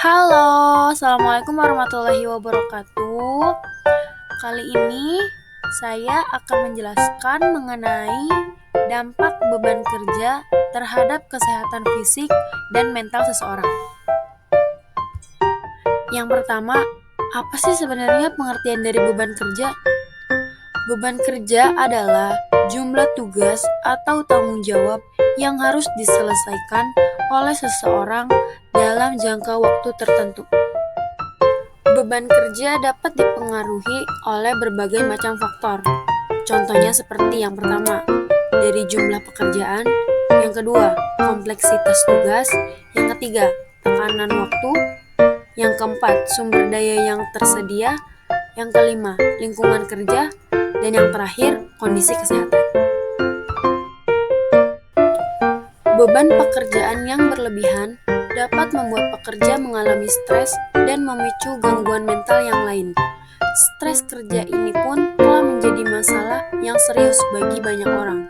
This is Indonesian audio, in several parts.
Halo, Assalamualaikum warahmatullahi wabarakatuh. Kali ini saya akan menjelaskan mengenai dampak beban kerja terhadap kesehatan fisik dan mental seseorang. Yang pertama, apa sih sebenarnya pengertian dari beban kerja? Beban kerja adalah jumlah tugas atau tanggung jawab yang harus diselesaikan oleh seseorang dalam jangka waktu tertentu. Beban kerja dapat dipengaruhi oleh berbagai macam faktor. Contohnya seperti yang pertama, dari jumlah pekerjaan, yang kedua, kompleksitas tugas, yang ketiga, tekanan waktu, yang keempat, sumber daya yang tersedia, yang kelima, lingkungan kerja, dan yang terakhir, kondisi kesehatan. Beban pekerjaan yang berlebihan dapat membuat pekerja mengalami stres dan memicu gangguan mental yang lain. Stres kerja ini pun telah menjadi masalah yang serius bagi banyak orang.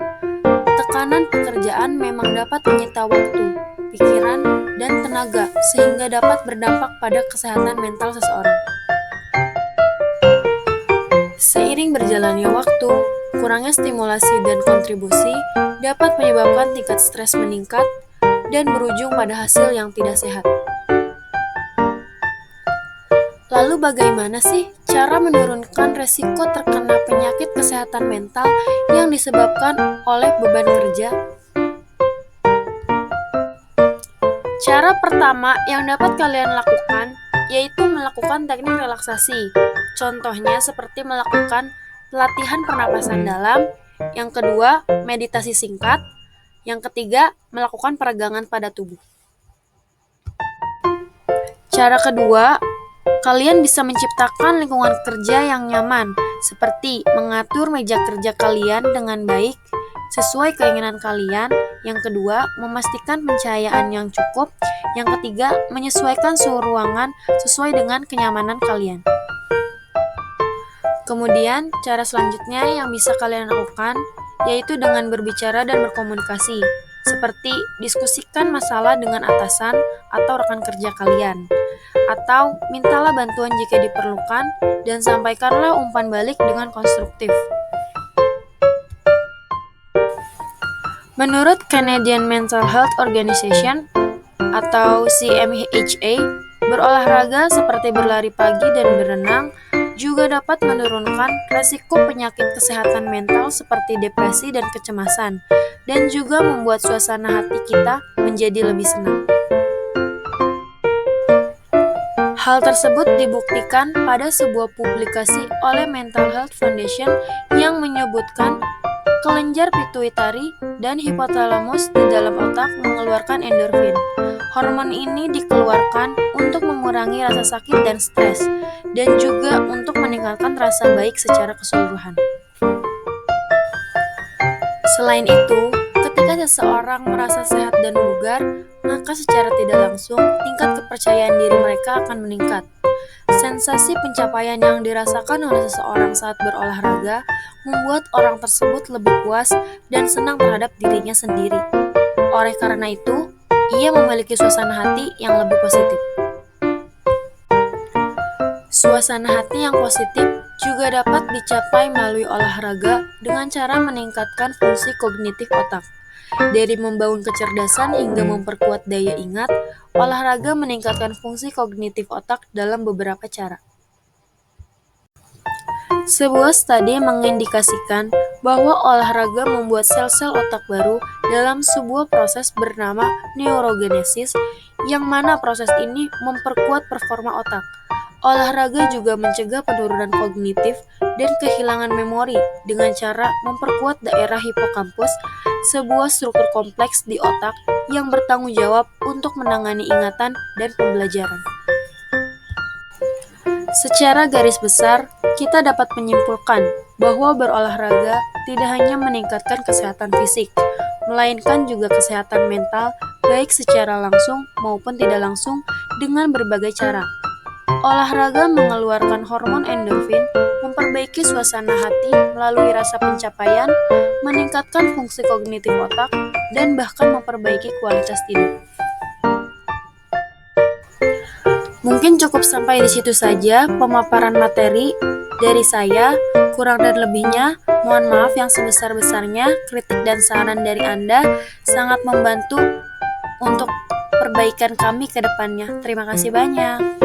Tekanan pekerjaan memang dapat menyita waktu, pikiran, dan tenaga sehingga dapat berdampak pada kesehatan mental seseorang. Seiring berjalannya waktu, kurangnya stimulasi dan kontribusi dapat menyebabkan tingkat stres meningkat dan berujung pada hasil yang tidak sehat. Lalu bagaimana sih cara menurunkan resiko terkena penyakit kesehatan mental yang disebabkan oleh beban kerja? Cara pertama yang dapat kalian lakukan yaitu melakukan teknik relaksasi. Contohnya seperti melakukan latihan pernapasan dalam, yang kedua, meditasi singkat, yang ketiga, melakukan peregangan pada tubuh. Cara kedua, kalian bisa menciptakan lingkungan kerja yang nyaman, seperti mengatur meja kerja kalian dengan baik, sesuai keinginan kalian. Yang kedua, memastikan pencahayaan yang cukup. Yang ketiga, menyesuaikan suhu ruangan sesuai dengan kenyamanan kalian. Kemudian, cara selanjutnya yang bisa kalian lakukan yaitu dengan berbicara dan berkomunikasi, seperti diskusikan masalah dengan atasan atau rekan kerja kalian, atau mintalah bantuan jika diperlukan dan sampaikanlah umpan balik dengan konstruktif. Menurut Canadian Mental Health Organization atau CMHA, berolahraga seperti berlari pagi dan berenang juga dapat menurunkan resiko penyakit kesehatan mental seperti depresi dan kecemasan, dan juga membuat suasana hati kita menjadi lebih senang. Hal tersebut dibuktikan pada sebuah publikasi oleh Mental Health Foundation yang menyebutkan kelenjar pituitari dan hipotalamus di dalam otak mengeluarkan endorfin. Hormon ini dikeluarkan untuk mengurangi rasa sakit dan stres, dan juga untuk meningkatkan rasa baik secara keseluruhan. Selain itu, ketika seseorang merasa sehat dan bugar, maka secara tidak langsung tingkat kepercayaan diri mereka akan meningkat. Sensasi pencapaian yang dirasakan oleh seseorang saat berolahraga membuat orang tersebut lebih puas dan senang terhadap dirinya sendiri. Oleh karena itu, ia memiliki suasana hati yang lebih positif. Suasana hati yang positif juga dapat dicapai melalui olahraga dengan cara meningkatkan fungsi kognitif otak. Dari membangun kecerdasan hingga memperkuat daya ingat, olahraga meningkatkan fungsi kognitif otak dalam beberapa cara. Sebuah studi mengindikasikan bahwa olahraga membuat sel-sel otak baru dalam sebuah proses bernama neurogenesis, yang mana proses ini memperkuat performa otak. Olahraga juga mencegah penurunan kognitif dan kehilangan memori dengan cara memperkuat daerah hipokampus, sebuah struktur kompleks di otak yang bertanggung jawab untuk menangani ingatan dan pembelajaran. Secara garis besar, kita dapat menyimpulkan bahwa berolahraga tidak hanya meningkatkan kesehatan fisik, melainkan juga kesehatan mental, baik secara langsung maupun tidak langsung dengan berbagai cara. Olahraga mengeluarkan hormon endorfin, memperbaiki suasana hati melalui rasa pencapaian, meningkatkan fungsi kognitif otak, dan bahkan memperbaiki kualitas tidur. Mungkin cukup sampai di situ saja pemaparan materi dari saya. Kurang dan lebihnya, mohon maaf yang sebesar-besarnya. Kritik dan saran dari Anda sangat membantu untuk perbaikan kami ke depannya. Terima kasih banyak.